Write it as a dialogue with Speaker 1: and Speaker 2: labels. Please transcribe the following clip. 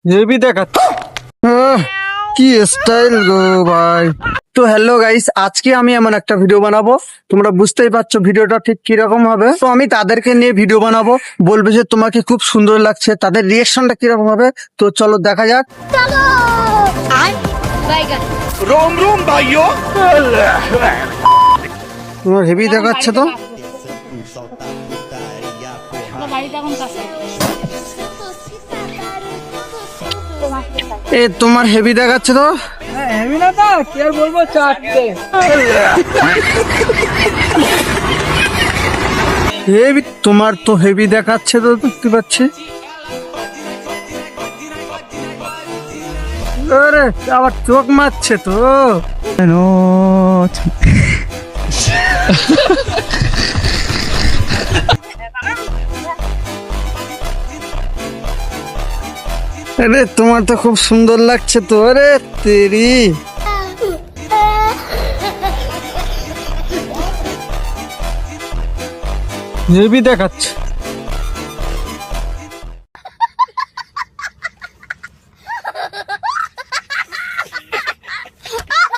Speaker 1: Heavy দেখাচ্ছে। কি style গো ভাই। তো হ্যালো গাইস, আজকে আমি এমন একটা ভিডিও বানাবো, তোমরা বুঝতেই পারছো ভিডিওটা ঠিক কিরকম হবে। তো আমি তাদেরকে নিয়ে ভিডিও বানাবো, বলবে যে তোমাকে খুব সুন্দর লাগছে, তাদের রিয়েকশনটা কিরকম হবে। তো চলো দেখা যাক।
Speaker 2: रोम रोम भाइयों।
Speaker 1: তোমার হেভি দেখাচ্ছে তো। এ তোমার হেভি দেখাচ্ছে তো।
Speaker 3: হেভি না তো কি আর বলবো, চারটে
Speaker 1: হেভি, তোমার তো হেভি দেখাচ্ছে তো, দেখতে পাচ্ছি। আরে আবার চোখ মারছে তো। আরে তোমার তো খুব সুন্দর লাগছে তো। আরে তেরি, হেভি দেখাচ্ছে।